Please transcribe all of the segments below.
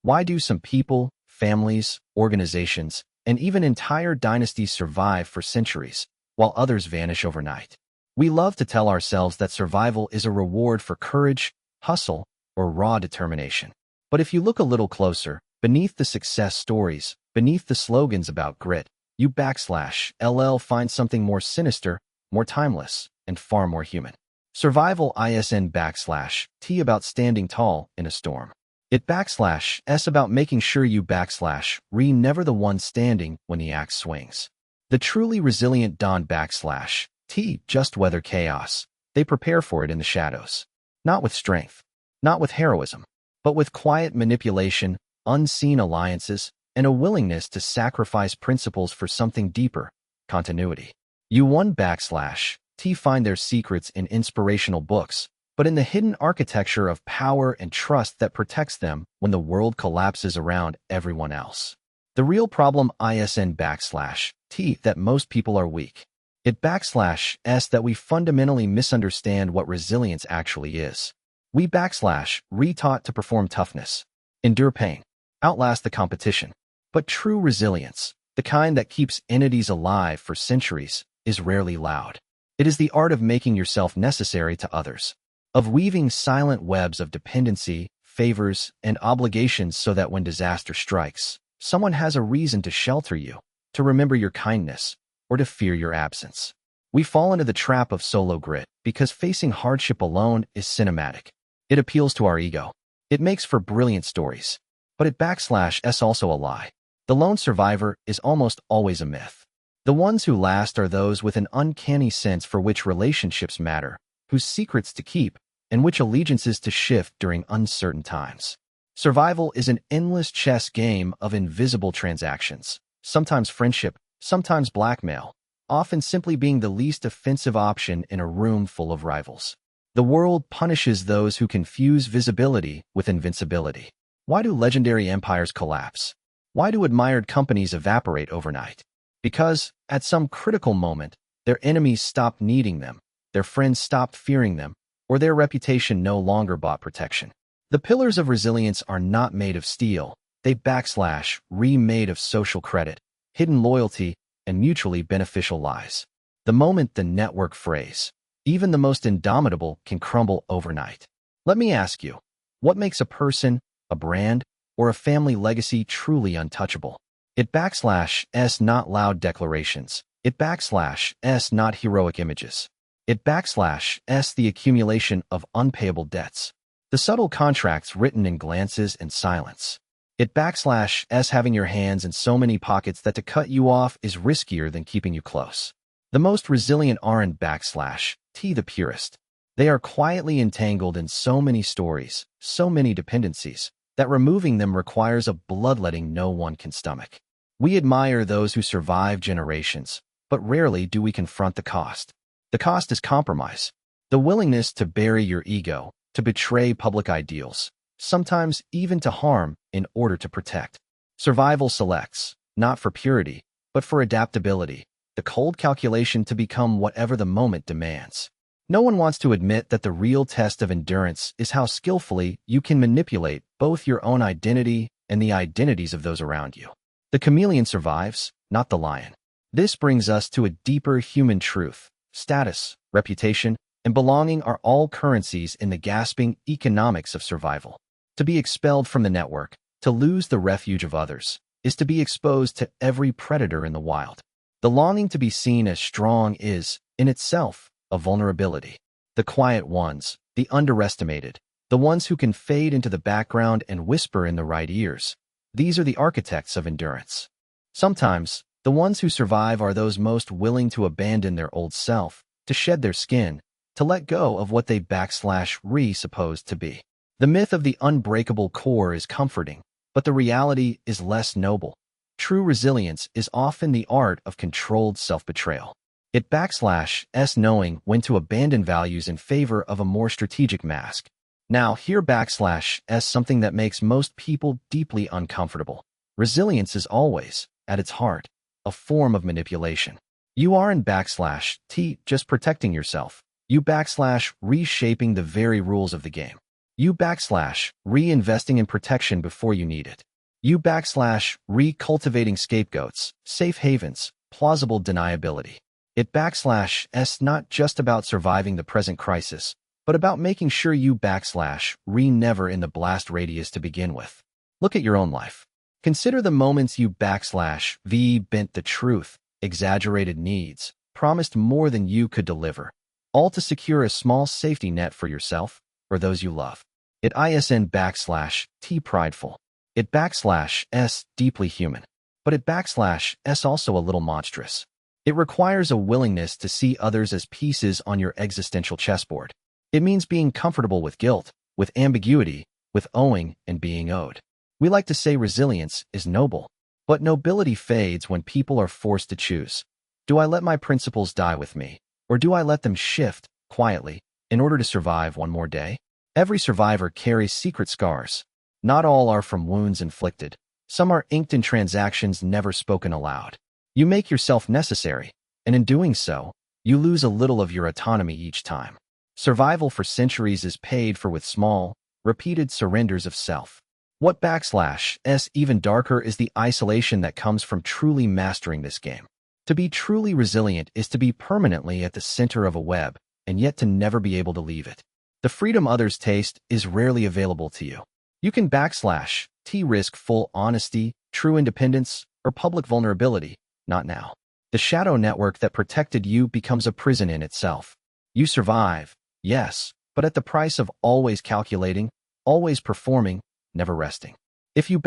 Why do some people, families, organizations, and even entire dynasties survive for centuries, while others vanish overnight? We love to tell ourselves that survival is a reward for courage, hustle, or raw determination. But if you look a little closer, beneath the success stories, beneath the slogans about grit, you find something more sinister, more timeless, and far more human. Survival T about standing tall in a storm. S about making sure you never the one standing when the axe swings. The truly resilient T just weather chaos. They prepare for it in the shadows. Not with strength, not with heroism, but with quiet manipulation, unseen alliances, and a willingness to sacrifice principles for something deeper, continuity. T find their secrets in inspirational books, but in the hidden architecture of power and trust that protects them when the world collapses around everyone else. The real problem T that most people are weak. That we fundamentally misunderstand what resilience actually is. We retaught to perform toughness, endure pain, outlast the competition. But true resilience, the kind that keeps entities alive for centuries, is rarely loud. It is the art of making yourself necessary to others, of weaving silent webs of dependency, favors, and obligations so that when disaster strikes, someone has a reason to shelter you, to remember your kindness, or to fear your absence. We fall into the trap of solo grit because facing hardship alone is cinematic. It appeals to our ego. It makes for brilliant stories. But it also a lie. The lone survivor is almost always a myth. The ones who last are those with an uncanny sense for which relationships matter, whose secrets to keep, and which allegiances to shift during uncertain times. Survival is an endless chess game of invisible transactions, sometimes friendship, sometimes blackmail, often simply being the least offensive option in a room full of rivals. The world punishes those who confuse visibility with invincibility. Why do legendary empires collapse? Why do admired companies evaporate overnight? Because, at some critical moment, their enemies stopped needing them, their friends stopped fearing them, or their reputation no longer bought protection. The pillars of resilience are not made of steel. They remade of social credit, hidden loyalty, and mutually beneficial lies. The moment the network frays, even the most indomitable can crumble overnight. Let me ask you, what makes a person, a brand, or a family legacy truly untouchable? It not loud declarations. It not heroic images. It the accumulation of unpayable debts. The subtle contracts written in glances and silence. It having your hands in so many pockets that to cut you off is riskier than keeping you close. The most resilient aren the purest. They are quietly entangled in so many stories, so many dependencies, that removing them requires a bloodletting no one can stomach. We admire those who survive generations, but rarely do we confront the cost. The cost is compromise. The willingness to bury your ego, to betray public ideals, sometimes even to harm in order to protect. Survival selects, not for purity, but for adaptability, the cold calculation to become whatever the moment demands. No one wants to admit that the real test of endurance is how skillfully you can manipulate both your own identity and the identities of those around you. The chameleon survives, not the lion. This brings us to a deeper human truth. Status, reputation, and belonging are all currencies in the gasping economics of survival. To be expelled from the network, to lose the refuge of others, is to be exposed to every predator in the wild. The longing to be seen as strong is, in itself, a vulnerability. The quiet ones, the underestimated, the ones who can fade into the background and whisper in the right ears, these are the architects of endurance. Sometimes, the ones who survive are those most willing to abandon their old self, to shed their skin, to let go of what they supposed to be. The myth of the unbreakable core is comforting, but the reality is less noble. True resilience is often the art of controlled self-betrayal. It knowing when to abandon values in favor of a more strategic mask. Now, here something that makes most people deeply uncomfortable. Resilience is always, at its heart, a form of manipulation. You aren't just protecting yourself. You reshaping the very rules of the game. Reinvesting in protection before you need it. Cultivating scapegoats, safe havens, plausible deniability. S not just about surviving the present crisis, but about making sure never in the blast radius to begin with. Look at your own life. Consider the moments bent the truth, exaggerated needs, promised more than you could deliver, all to secure a small safety net for yourself or those you love. T prideful. S deeply human. But S also a little monstrous. It requires a willingness to see others as pieces on your existential chessboard. It means being comfortable with guilt, with ambiguity, with owing and being owed. We like to say resilience is noble, but nobility fades when people are forced to choose. Do I let my principles die with me, or do I let them shift, quietly, in order to survive one more day? Every survivor carries secret scars. Not all are from wounds inflicted. Some are inked in transactions never spoken aloud. You make yourself necessary, and in doing so, you lose a little of your autonomy each time. Survival for centuries is paid for with small, repeated surrenders of self. What S even darker is the isolation that comes from truly mastering this game. To be truly resilient is to be permanently at the center of a web, and yet to never be able to leave it. The freedom others taste is rarely available to you. You can risk full honesty, true independence, or public vulnerability, not now. The shadow network that protected you becomes a prison in itself. You survive, yes, but at the price of always calculating, always performing, never resting. If you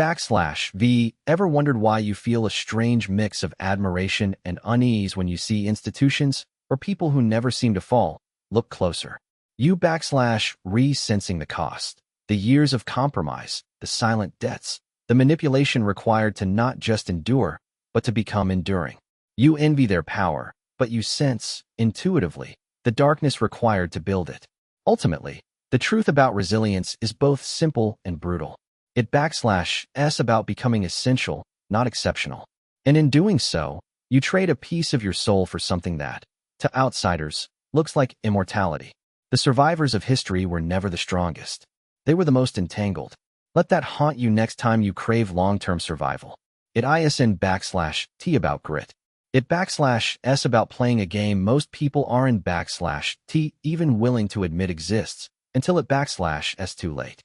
ever wondered why you feel a strange mix of admiration and unease when you see institutions or people who never seem to fall, look closer. Sensing the cost, the years of compromise, the silent debts, the manipulation required to not just endure, but to become enduring. You envy their power, but you sense, intuitively, the darkness required to build it. Ultimately, the truth about resilience is both simple and brutal. S about becoming essential, not exceptional. And in doing so, you trade a piece of your soul for something that, to outsiders, looks like immortality. The survivors of history were never the strongest. They were the most entangled. Let that haunt you next time you crave long-term survival. T about grit. S about playing a game most people aren't even willing to admit exists until S too late.